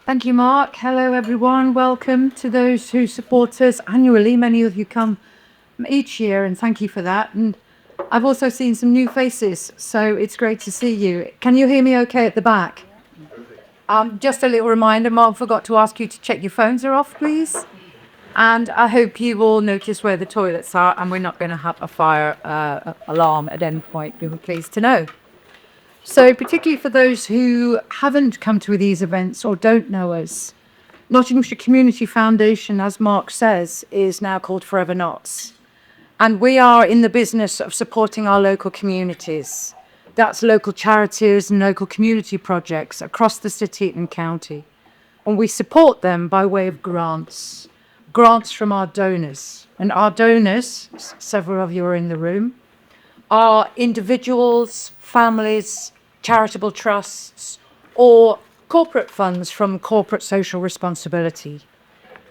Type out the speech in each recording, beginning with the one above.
Thank you, Mark. Hello, everyone. Welcome to those who support us annually. Many of you come each year, and thank you for that. And I've also seen some new faces, so it's great to see you. Can you hear me okay at the back? Just a little reminder, Mark forgot to ask you to check your phones are off, please. And I hope you will notice where the toilets are, and we're not going to have a fire alarm at any point. You'll be pleased to know. So, particularly for those who haven't come to these events or don't know us, Nottinghamshire Community Foundation, as Mark says, is now called Forever Notts. And we are in the business of supporting our local communities. That's local charities and local community projects across the city and county. And we support them by way of grants from our donors. And our donors, several of you are in the room, are individuals, families, charitable trusts, or corporate funds from corporate social responsibility.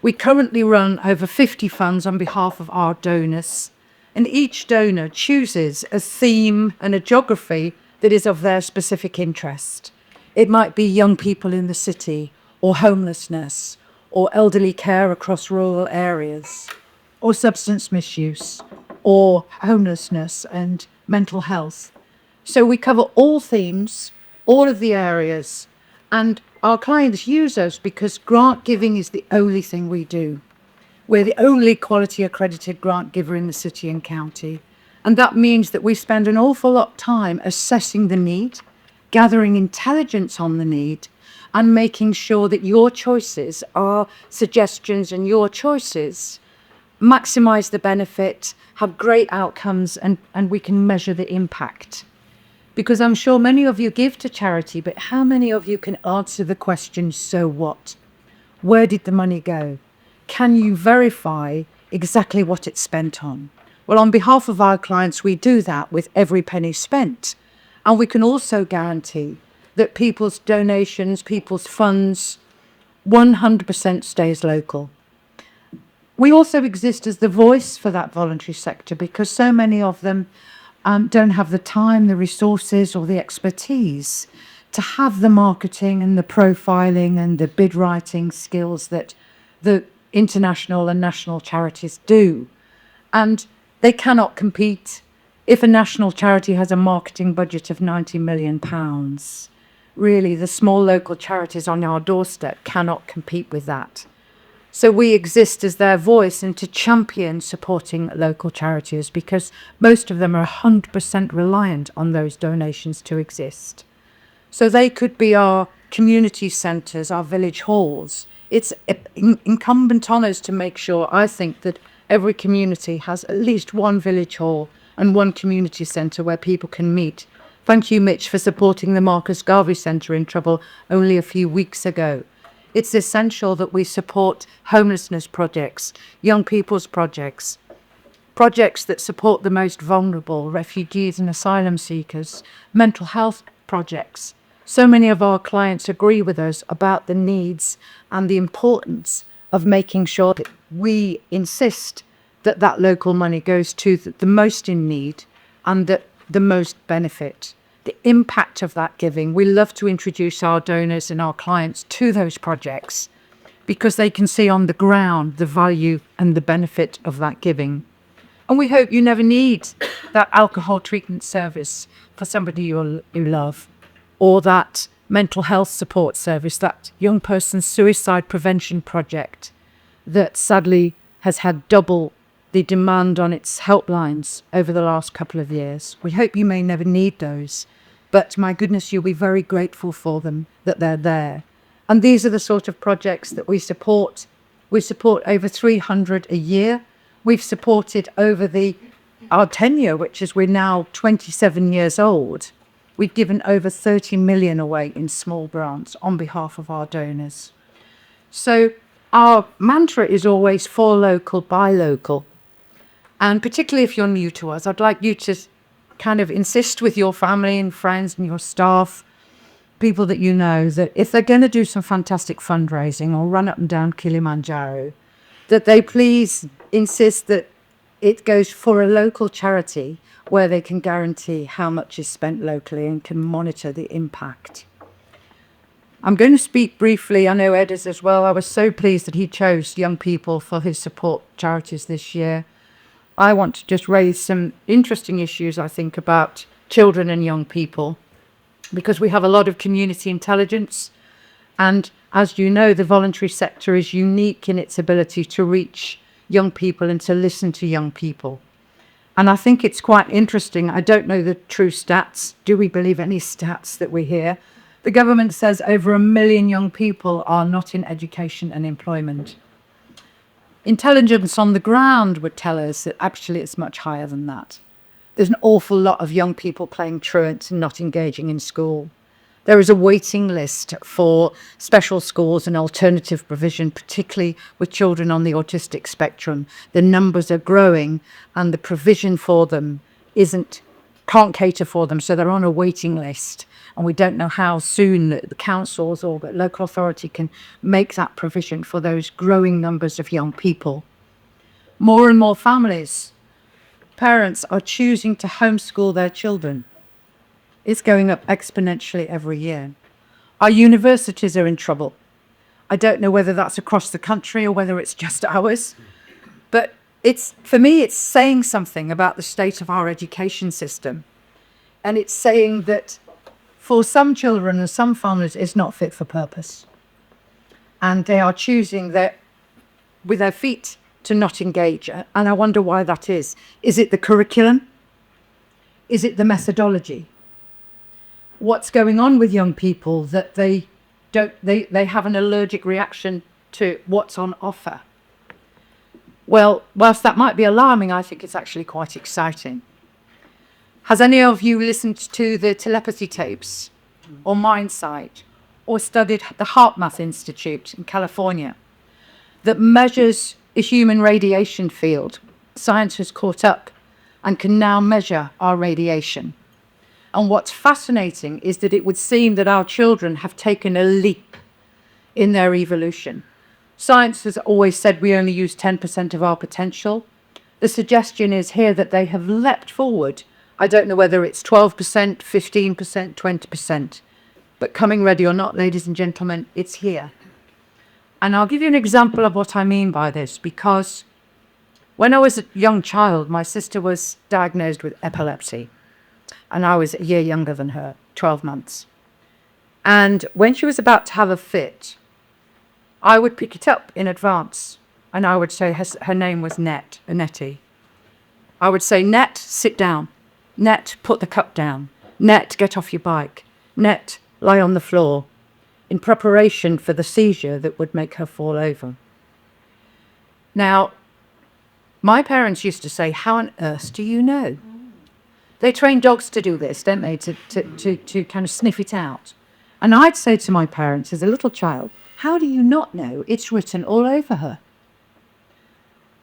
We currently run over 50 funds on behalf of our donors, and each donor chooses a theme and a geography that is of their specific interest. It might be young people in the city, or homelessness, or elderly care across rural areas, or substance misuse, or homelessness and mental health. So we cover all themes, all of the areas, and our clients use us because grant giving is the only thing we do. We're the only quality-accredited grant giver in the city and county, and that means that we spend an awful lot of time assessing the need, gathering intelligence on the need, and making sure that your choices are suggestions and your choices maximise the benefit, have great outcomes, and we can measure the impact. Because I'm sure many of you give to charity, but how many of you can answer the question, so what? Where did the money go? Can you verify exactly what it's spent on? Well, on behalf of our clients, we do that with every penny spent. And we can also guarantee that people's donations, people's funds, 100% stays local. We also exist as the voice for that voluntary sector because so many of them don't have the time, the resources, or the expertise to have the marketing and the profiling and the bid writing skills that the international and national charities do. And they cannot compete. If a national charity has a marketing budget of £90 million, really the small local charities on our doorstep cannot compete with that. So we exist as their voice and to champion supporting local charities because most of them are 100% reliant on those donations to exist. So they could be our community centres, our village halls. It's incumbent on us to make sure, I think, that every community has at least one village hall and one community centre where people can meet. Thank you, Mitch, for supporting the Marcus Garvey Centre in Trouble only a few weeks ago. It's essential that we support homelessness projects, young people's projects, projects that support the most vulnerable, refugees and asylum seekers, mental health projects. So many of our clients agree with us about the needs and the importance of making sure that we insist that that local money goes to the most in need and that the most benefit. The impact of that giving. We love to introduce our donors and our clients to those projects because they can see on the ground the value and the benefit of that giving. And we hope you never need that alcohol treatment service for somebody you love, or that mental health support service, that young person's suicide prevention project that sadly has had double the demand on its helplines over the last couple of years. We hope you may never need those, but my goodness, you'll be very grateful for them, that they're there. And these are the sort of projects that we support. We support over 300 a year. We've supported over our tenure, which is we're now 27 years old. We've given over 30 million away in small grants on behalf of our donors. So our mantra is always for local, by local. And particularly if you're new to us, I'd like you to kind of insist with your family and friends and your staff, people that you know, that if they're going to do some fantastic fundraising or run up and down Kilimanjaro, that they please insist that it goes for a local charity where they can guarantee how much is spent locally and can monitor the impact. I'm going to speak briefly. I know Ed is as well. I was so pleased that he chose young people for his support charities this year. I want to just raise some interesting issues, I think, about children and young people, because we have a lot of community intelligence. And as you know, the voluntary sector is unique in its ability to reach young people and to listen to young people. And I think it's quite interesting. I don't know the true stats. Do we believe any stats that we hear? The government says over 1 million young people are not in education and employment. Intelligence on the ground would tell us that actually it's much higher than that. There's an awful lot of young people playing truant and not engaging in school. There is a waiting list for special schools and alternative provision, particularly with children on the autistic spectrum. The numbers are growing and the provision for them can't cater for them, so they're on a waiting list. And we don't know how soon the councils or the local authority can make that provision for those growing numbers of young people. More and more families, parents are choosing to homeschool their children. It's going up exponentially every year. Our universities are in trouble. I don't know whether that's across the country or whether it's just ours, but for me, it's saying something about the state of our education system. And it's saying that for some children and some families, it's not fit for purpose. And they are choosing with their feet to not engage. And I wonder why that is. Is it the curriculum? Is it the methodology? What's going on with young people that they have an allergic reaction to what's on offer? Well, whilst that might be alarming, I think it's actually quite exciting. Has any of you listened to the telepathy tapes or Mindsight or studied the HeartMath Institute in California that measures a human radiation field? Science has caught up and can now measure our radiation. And what's fascinating is that it would seem that our children have taken a leap in their evolution. Science has always said we only use 10% of our potential. The suggestion is here that they have leapt forward. I don't know whether it's 12%, 15%, 20%, but coming ready or not, ladies and gentlemen, it's here. And I'll give you an example of what I mean by this, because when I was a young child, my sister was diagnosed with epilepsy, and I was a year younger than her, 12 months. And when she was about to have a fit, I would pick it up in advance, and I would say her name was Nettie. I would say, Net, sit down. Net, put the cup down. Net, get off your bike. Net, lie on the floor, in preparation for the seizure that would make her fall over. Now, my parents used to say, how on earth do you know? They train dogs to do this, don't they, to kind of sniff it out. And I'd say to my parents as a little child, how do you not know? It's written all over her.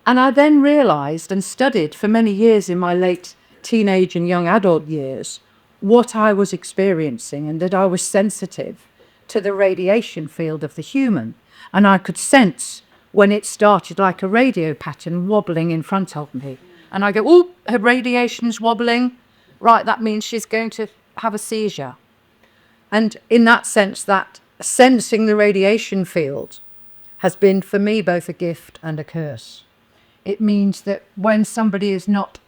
And I then realised and studied for many years in my late teenage and young adult years what I was experiencing, and that I was sensitive to the radiation field of the human. And I could sense when it started like a radio pattern wobbling in front of me. And I go, oh, her radiation's wobbling. Right, that means she's going to have a seizure. And in that sense, that sensing the radiation field has been for me both a gift and a curse. It means that when somebody is not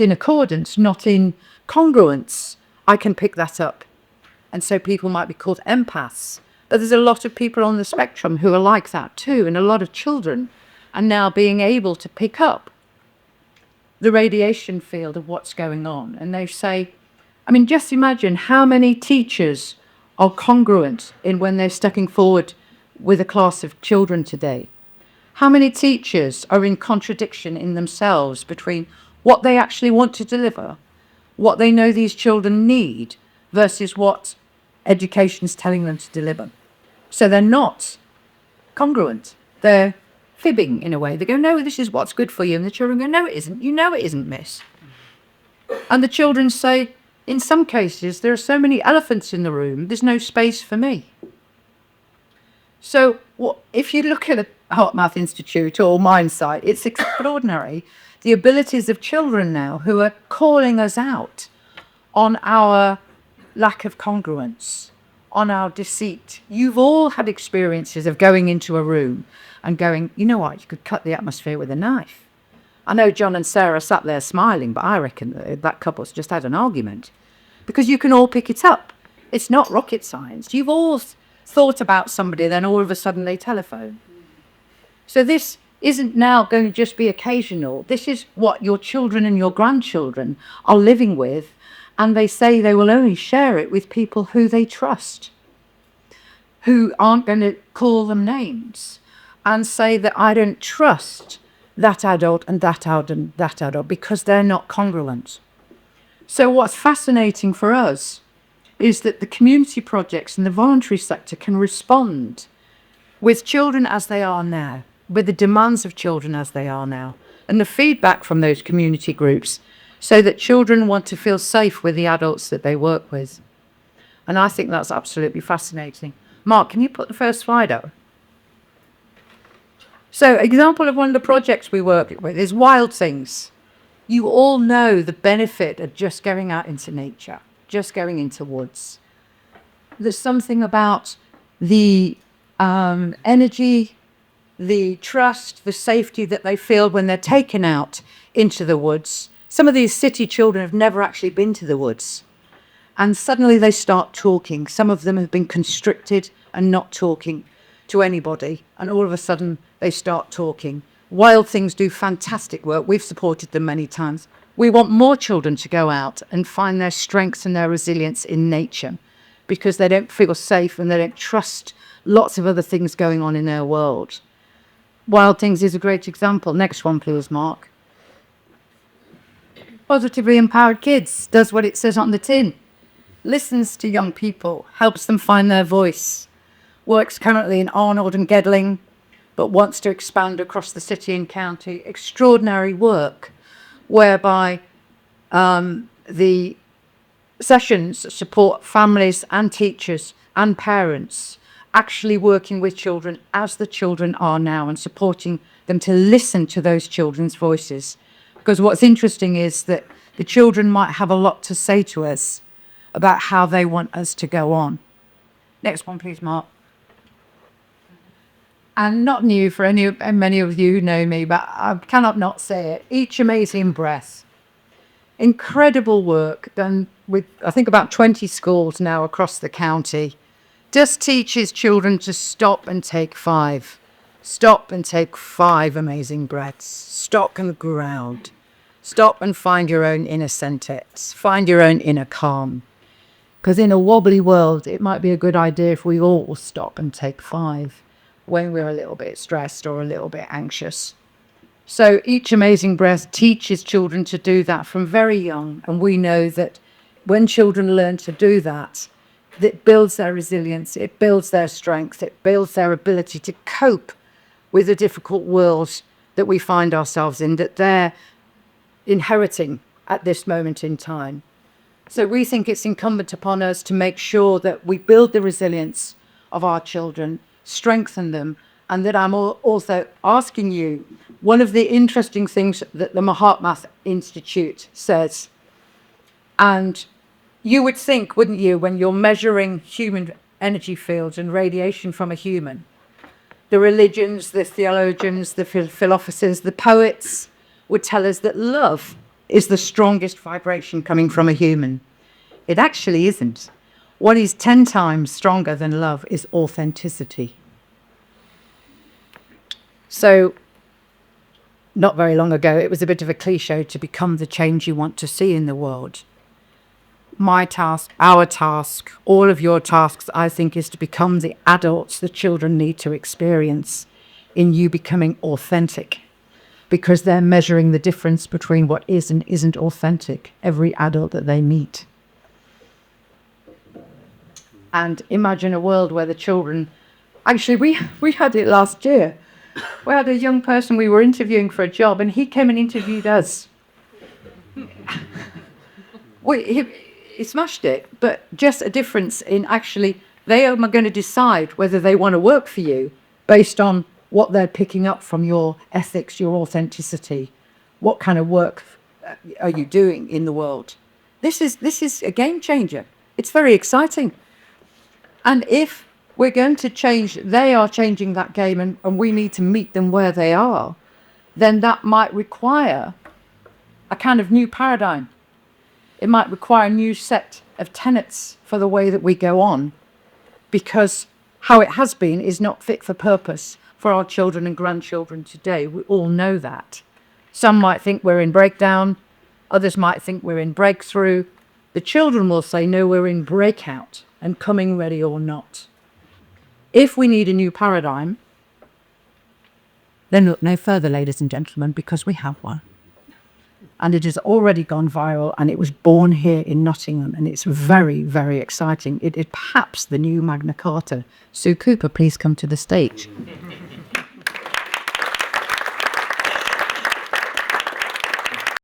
in accordance, not in congruence, I can pick that up. And so people might be called empaths. But there's a lot of people on the spectrum who are like that too, and a lot of children are now being able to pick up the radiation field of what's going on. And they say, I mean, just imagine how many teachers are congruent in when they're stepping forward with a class of children today. How many teachers are in contradiction in themselves between what they actually want to deliver, what they know these children need, versus what education is telling them to deliver. So they're not congruent. They're fibbing in a way. They go, no, this is what's good for you. And the children go, no, it isn't. You know it isn't, miss. And the children say, in some cases, there are so many elephants in the room, there's no space for me. So if you look at the HeartMath Institute or Mindsight, it's extraordinary. The abilities of children now who are calling us out on our lack of congruence, on our deceit. You've all had experiences of going into a room and going, you know what, you could cut the atmosphere with a knife. I know John and Sarah sat there smiling, but I reckon that couple's just had an argument, because you can all pick it up. It's not rocket science. You've all thought about somebody, then all of a sudden they telephone. So this isn't now going to just be occasional. This is what your children and your grandchildren are living with, and they say they will only share it with people who they trust, who aren't going to call them names and say that I don't trust that adult and that adult and that adult, because they're not congruent. So what's fascinating for us is that the community projects and the voluntary sector can respond with children as they are now, with the demands of children as they are now, and the feedback from those community groups, so that children want to feel safe with the adults that they work with. And I think that's absolutely fascinating. Mark, can you put the first slide up? So, example of one of the projects we work with is Wild Things. You all know the benefit of just going out into nature, just going into woods. There's something about the energy, the trust, the safety that they feel when they're taken out into the woods. Some of these city children have never actually been to the woods, and suddenly they start talking. Some of them have been constricted and not talking to anybody, and all of a sudden they start talking. Wild Things do fantastic work. We've supported them many times. We want more children to go out and find their strengths and their resilience in nature, because they don't feel safe and they don't trust lots of other things going on in their world. Wild Things is a great example. Next one, please, Mark. Positively Empowered Kids does what it says on the tin. Listens to young people, helps them find their voice. Works currently in Arnold and Gedling, but wants to expand across the city and county. Extraordinary work, whereby the sessions support families and teachers and parents actually working with children as the children are now, and supporting them to listen to those children's voices. Because what's interesting is that the children might have a lot to say to us about how they want us to go on. Next one, please, Mark. And not new for many of you who know me, but I cannot not say it. Each Amazing Breath. Incredible work done with, I think, about 20 schools now across the county. Just teaches children to stop and take 5. Stop and take 5 amazing breaths. Stop on the ground. Stop and find your own inner sentence. Find your own inner calm. Because in a wobbly world, it might be a good idea if we all stop and take 5 when we're a little bit stressed or a little bit anxious. So Each Amazing Breath teaches children to do that from very young. And we know that when children learn to do that, it builds their resilience, it builds their strength, it builds their ability to cope with the difficult world that we find ourselves in, that they're inheriting at this moment in time. So we think it's incumbent upon us to make sure that we build the resilience of our children, strengthen them, and that I'm also asking you, one of the interesting things that the HeartMath Institute says, and you would think, wouldn't you, when you're measuring human energy fields and radiation from a human, the religions, the theologians, the philosophers, the poets would tell us that love is the strongest vibration coming from a human. It actually isn't. What is 10 times stronger than love is authenticity. So, not very long ago, it was a bit of a cliche to become the change you want to see in the world. My task, our task, all of your tasks, I think, is to become the adults the children need to experience in you becoming authentic, because they're measuring the difference between what is and isn't authentic, every adult that they meet. And imagine a world where the children, actually we had it last year. We had a young person we were interviewing for a job, and he came and interviewed us. He smashed it, but just a difference in actually they are going to decide whether they want to work for you based on what they're picking up from your ethics, your authenticity. What kind of work are you doing in the world? This is a game changer. It's very exciting. And if we're going to change, they are changing that game, and we need to meet them where they are, then that might require a kind of new paradigm. It might require a new set of tenets for the way that we go on, because how it has been is not fit for purpose for our children and grandchildren today. We all know that. Some might think we're in breakdown, others might think we're in breakthrough. The children will say, no, we're in breakout and coming ready or not. If we need a new paradigm, then look no further, ladies and gentlemen, because we have one. And it has already gone viral, and it was born here in Nottingham, and it's very, very exciting. It is perhaps the new Magna Carta. Sue Cooper, please come to the stage.